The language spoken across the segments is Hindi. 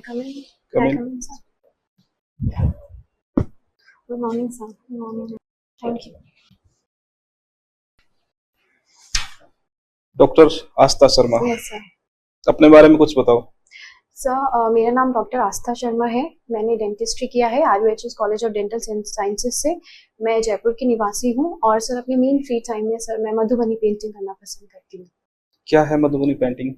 come in? Come May I in. come in, sir? Good morning, sir. Good morning. Thank you. Doctor Aastha Sharma, Yes, sir. अपने बारे में कुछ बताओ। सर मेरा नाम डॉक्टर आस्था शर्मा है। मैंने डेंटिस्ट्री किया है RUHS college of dental sciences से। मैं जयपुर की निवासी हूँ और सर अपने मेन फ्री टाइम में सर मैं मधुबनी पेंटिंग करना पसंद करती हूँ। क्या है Madhubani painting?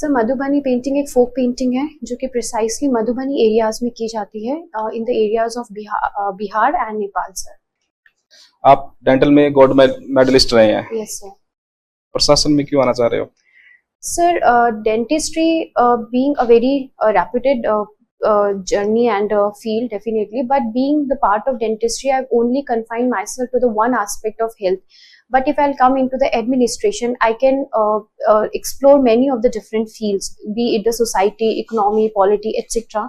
Sir Madhubani painting एक फोक पेंटिंग है जो कि प्रिसाइसली मधुबनी एरियाज में की जाती है, in the areas of Bihar and Nepal sir. आप डेंटल में गोल्ड मेडलिस्ट रहे हैं। Yes sir. प्रशासन में क्यों आना चाह रहे हो? Sir, dentistry being a very reputed journey and field, definitely, but being the part of dentistry, I've only confined myself to the one aspect of health. But if I'll come into the administration, I can explore many of the different fields, be it the society, economy, polity, etc.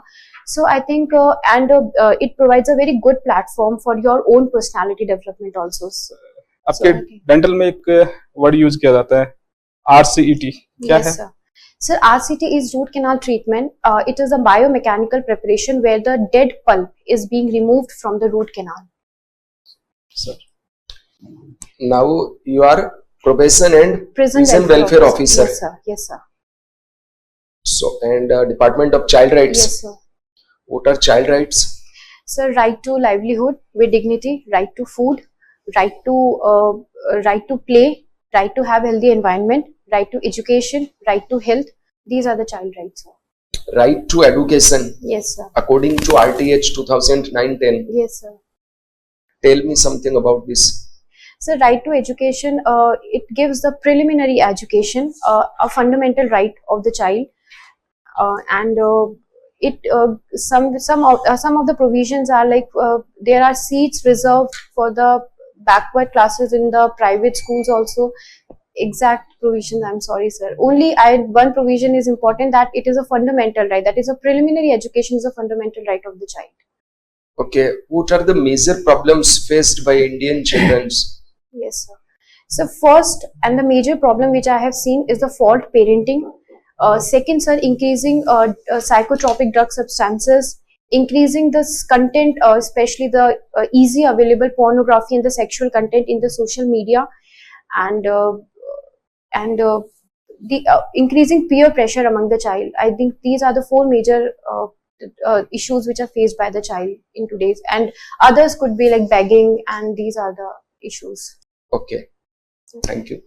So I think, it provides a very good platform for your own personality development also. आपके डेंटल में एक वर्ड यूज किया जाता है, RCET, क्या है? Yes, sir. Sir, RCT is root canal treatment. It is a biomechanical preparation where the dead pulp is being removed from the root canal. Sir. Now you are probation and Prison welfare officer. Yes, sir. Yes, sir. So and Department of Child Rights. Yes, sir. What are child rights? Sir, right to livelihood with dignity, right to food, right to play, right to have healthy environment, right to education, right to health. These are the child rights, sir. Right to education. Yes, sir. According to RTH 2009-10. Yes, sir. Tell me something about this. So right to education, it gives the preliminary education, a fundamental right of the child, and some of the provisions are like there are seats reserved for the backward classes in the private schools also. Exact provisions, I'm sorry, sir. Only one provision is important, that it is a fundamental right. That is a preliminary education is a fundamental right of the child. Okay, what are the major problems faced by Indian children? Yes, sir. So first and the major problem which I have seen is the fault parenting. Second, sir, increasing psychotropic drug substances, increasing the content, especially the easy available pornography and the sexual content in the social media, and the increasing peer pressure among the child. I think these are the four major issues which are faced by the child in today's, and others could be like begging, and these are the issues. Okay, thank you.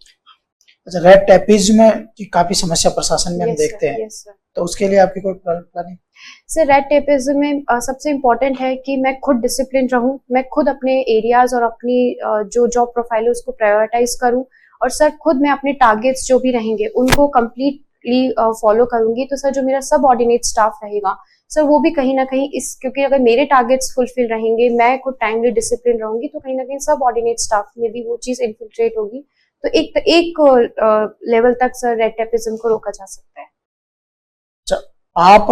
अच्छा, रेड टेपिज्म की काफी समस्या प्रशासन में हम देखते हैं। Yes, sir. तो उसके लिए आपकी कोई प्लानिंग? सर रेड टेपिज्म में सबसे इम्पोर्टेंट है कि मैं खुद डिसिप्लिन रहूं, मैं खुद अपने एरियाज और अपनी जो जॉब प्रोफाइल है उसको प्रायोरिटाइज करूं, और सर खुद मैं अपने टारगेट्स जो भी रहेंगे उनको कम्प्लीटली फॉलो करूंगी। तो सर जो मेरा सब ऑर्डिनेट स्टाफ रहेगा सर वो भी कहीं ना कहीं क्योंकि अगर मेरे टारगेट्स फुलफिल रहेंगे, मैं खुद टाइमली डिसिप्लिन रहूंगी, तो कहीं ना कहीं सब ऑर्डिनेट स्टाफ में भी वो चीज इन्फिल्ट्रेट होगी। तो एक लेवल तक सर रेड टेपिज्म को रोका जा सकता है। आप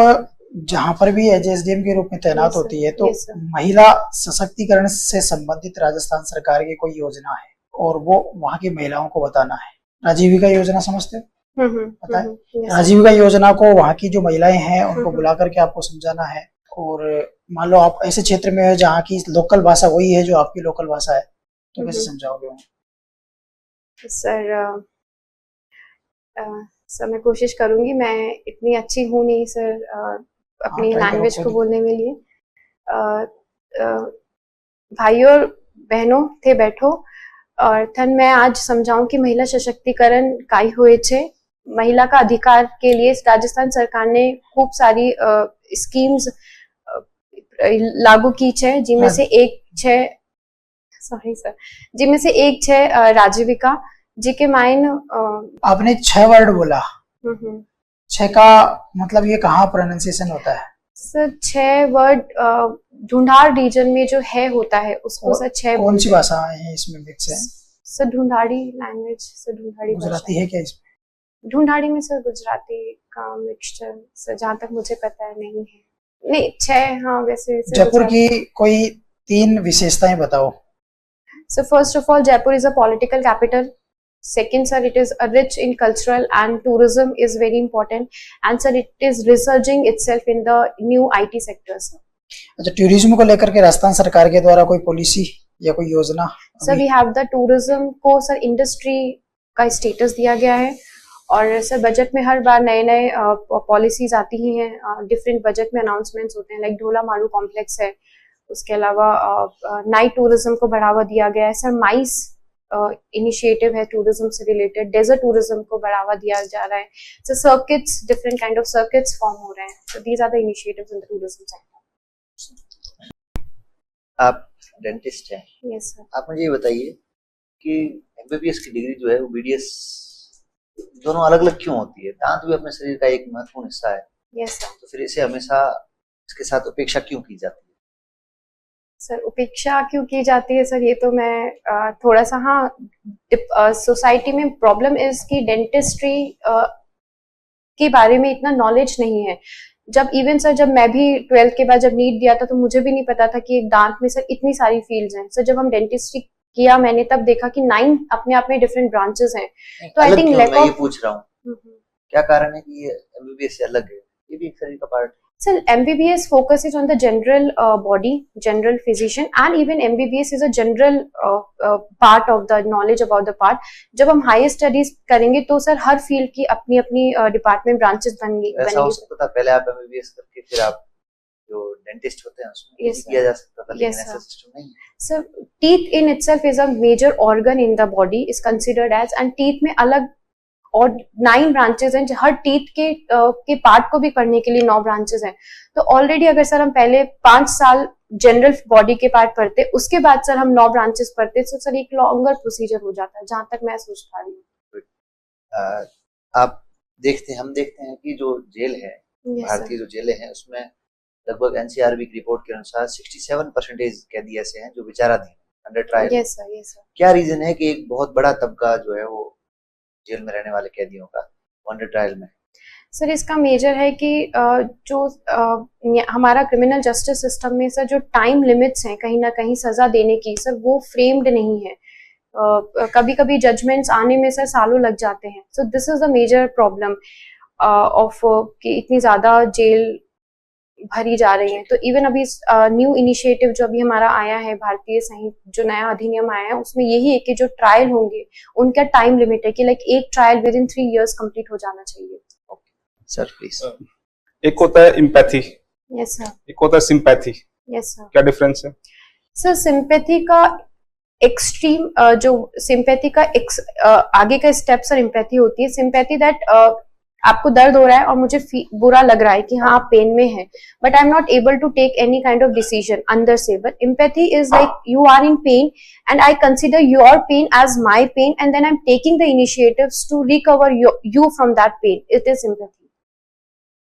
जहां पर भी SDM के रूप में तैनात होती है, तो महिला सशक्तिकरण से संबंधित राजस्थान सरकार की कोई योजना है और वो वहां की महिलाओं को बताना है। राजीविका योजना समझते हो? पता है? राजीविका योजना को वहां की जो महिलाएं हैं उनको बुला करके आपको समझाना है। और मान लो आप ऐसे क्षेत्र में है जहाँ की लोकल भाषा वही है जो आपकी लोकल भाषा है, तो कैसे समझाओगे? सर मैं कोशिश करूंगी। मैं इतनी अच्छी हूँ नहीं सर अपनी लैंग्वेज को बोलने में लिए। भाइयों और बहनों थे बैठो और थन मैं आज समझाऊं कि महिला सशक्तिकरण काई हुए छे। महिला का अधिकार के लिए राजस्थान सरकार ने खूब सारी स्कीम्स लागू की छे, जिनमें से एक छे राजीविका, जिके माइन आपने 6 वर्ड बोला। 6 का मतलब ये कहाँ प्रोनाउंसिएशन होता है? सर 6 वर्ड ढूंढाड़ रीजन में जो है होता है उसको सर 6। कौन सी भाषा है इसमें मिक्स है? Sir Dhundhari language, sir Dhundhari Gujarati है क्या इसमें? ढूंढाड़ी में सर गुजराती का मिक्सचर सर जहाँ तक मुझे पता है नहीं है। नहीं 6, हाँ वैसे। जयपुर की कोई 3 विशेषताएं बताओ। Sir first of all Jaipur is a political capital. Second, sir, it is rich in cultural and tourism is very important. And sir, it is resurging itself in the new IT sector, sir. अच्छा, टूरिज्म को लेकर के राजस्थान सरकार के द्वारा कोई पॉलिसी या कोई योजना? Sir, we have the tourism को सर इंडस्ट्री का स्टेटस दिया गया है, और सर बजट में हर बार नए नए पॉलिसीज आती ही हैं, डिफरेंट बजट में अनाउंसमेंट्स होते हैं, लाइक ढोला मारू कॉम्प्लेक्स है, उसके अलावा नाइट टूरिज्म को बढ़ावा दिया गया है। सर माइस इनिशिएटिव है टूरिज्म से रिलेटेड, डेजर्ट टूरिज्म को बढ़ावा दिया जा रहा है। Sir circuits, different kind of circuits form हो रहे हैं। So these are the initiatives in the tourism sector. आप डेंटिस्ट हैं। Yes sir. आप मुझे ये बताइए कि एमबीबीएस की डिग्री जो है वो बीडीएस दोनों अलग अलग क्यों होती है? दांत भी अपने शरीर का एक महत्वपूर्ण हिस्सा है। Yes sir. तो फिर इसे हमेशा इसके साथ उपेक्षा क्यों की जाती है? सर उपेक्षा क्यों की जाती है सर, ये तो मैं थोड़ा सा, हाँ, सोसाइटी में प्रॉब्लम इज कि डेंटिस्ट्री के बारे में इतना नॉलेज नहीं है। जब इवन सर, जब मैं भी 12th के बाद जब नीट दिया था तो मुझे भी नहीं पता था कि एक दांत में सर इतनी सारी फील्ड्स हैं। सर जब हम डेंटिस्ट्री किया मैंने तब देखा कि 9 अपने आप में डिफरेंट ब्रांचेस हैं। तो आई थिंक मैं ये पूछ रहा हूँ क्या कारण है कि ये एमबीबीएस से अलग है? ये भी एक शरीर का पार्ट है। Sir, MBBS focuses on the general body, general physician, and even MBBS is a general part of the knowledge about the part. जब हम हायर स्टडीज करेंगे तो सर हर फील्ड की अपनी अपनी डिपार्टमेंट ब्रांचेस बनेंगी। ऐसा हो सकता था पहले आप MBBS करके फिर आप जो डेंटिस्ट होते हैं उसमें किया जा सकता था, लेकिन ऐसा सिस्टम नहीं है। Sir teeth in itself is a major organ in the body, is considered as, and teeth में अलग और 9 ब्रांचेस हैं। हर टीथ के पार्ट को भी करने के लिए 9 ब्रांचेस हैं। तो ऑलरेडी अगर सर हम पहले 5 साल जनरल बॉडी के पार्ट पढ़ते, उसके बाद सर हम 9 ब्रांचेस पढ़ते, तो सर एक लॉन्गर प्रोसीजर हो जाता है, जहां तक मैं सोच पा रही हूँ। आप हम देखते हैं कि जो जेल है, भारतीय जो जेलें हैं उसमें लगभग एनसीआरबी की रिपोर्ट के अनुसार 67% कैदी ऐसे हैं जो विचाराधीन under trial. Yes sir, yes sir. क्या रीजन है कि एक बहुत बड़ा तबका जो है वो जेल में रहने वाले कैदियों का अंडर ट्रायल में? सर इसका मेजर है कि जो हमारा क्रिमिनल जस्टिस सिस्टम में सर जो टाइम लिमिट्स हैं कहीं ना कहीं सजा देने की, सर वो फ्रेम्ड नहीं है। कभी कभी जजमेंट्स आने में सर सालों लग जाते हैं। So this is the major problem of कि इतनी ज्यादा जेल भरी जा रही है। तो इवन अभी न्यू इनिशिएटिव जो अभी हमारा आया है, भारतीय संहिता जो नया अधिनियम आया है, उसमें यही है कि जो ट्रायल होंगे उनका टाइम लिमिट है कि लाइक एक trial with in 3 years complete हो जाना चाहिए। Sir please. एक होता है एम्पैथी। Yes sir. एक होता है सिंपैथी। Yes sir. क्या डिफरेंस है? सर सिंपैथी का एक्सट्रीम, जो सिंपैथी का आगे का स्टेप सर एम्पैथी होती है। सिंपैथी दैट आपको दर्द हो रहा है और मुझे बुरा लग रहा है कि हाँ आप पेन में है, but I am not able to take any kind of decision अंदर से। But empathy is like you are in pain and I consider your pain as my pain and then I am taking the initiatives to recover you from that pain. It is sympathy.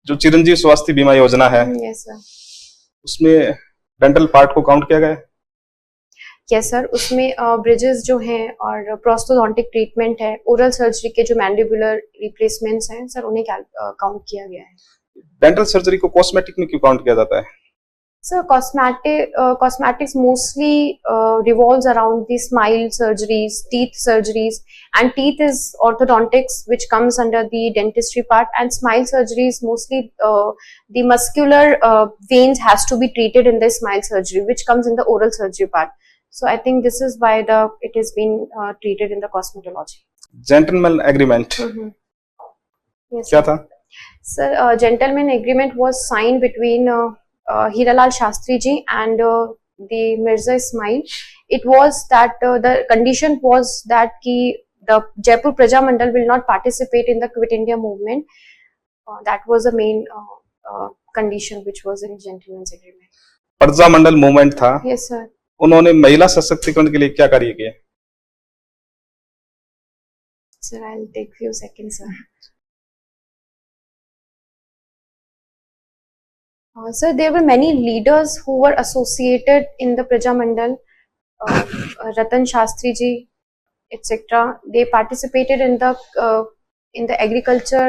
जो चिरंजीव स्वास्थ्य बीमा योजना है, यस सर, उसमें डेंटल पार्ट को काउंट किया गया है? यस सर, उसमें ब्रिजेस जो हैं और प्रोस्थोडोंटिक ट्रीटमेंट है, ओरल सर्जरी के जो मैंडिबुलर रिप्लेसमेंट्स हैं सर, उन्हें काउंट किया गया है। डेंटल सर्जरी को कॉस्मेटिक में क्यों काउंट किया जाता है? Sir cosmetics mostly revolves around the smile surgeries, teeth surgeries, and teeth is orthodontics which comes under the dentistry part, and smile surgeries mostly the muscular veins has to be treated in the smile surgery which comes in the oral surgery part. So I think this is why it has been treated in the cosmetology. Gentleman agreement. Yes, क्या था? Sir, gentleman agreement was signed between Hiralal Shastri ji and the Mirza Ismail. It was that the condition was that the Jaipur Praja Mandal will not participate in the Quit India movement. That was the main condition which was in gentleman's agreement. प्रजा मंडल मूवमेंट था। Yes sir. उन्होंने महिला सशक्तिकरण के लिए क्या कार्य किए? Sir, I'll take few seconds, sir. Sir, there were many leaders who were associated in the Praja Mandal, Ratan Shastri ji, etc. They participated in the agriculture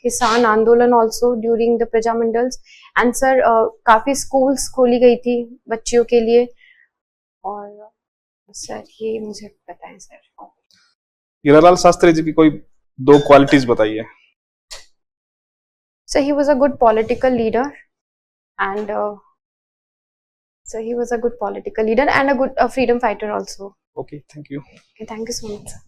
किसान आंदोलन also during the Praja Mandals. And sir, काफी schools खोली गई थी बच्चियों के लिए, और सर ये मुझे पता है सर। हीरालाल शास्त्री जी की कोई 2 क्वालिटीज बताइए। So he was a good political leader, and a good freedom fighter also. Okay, thank you. Okay, thank you so much, sir.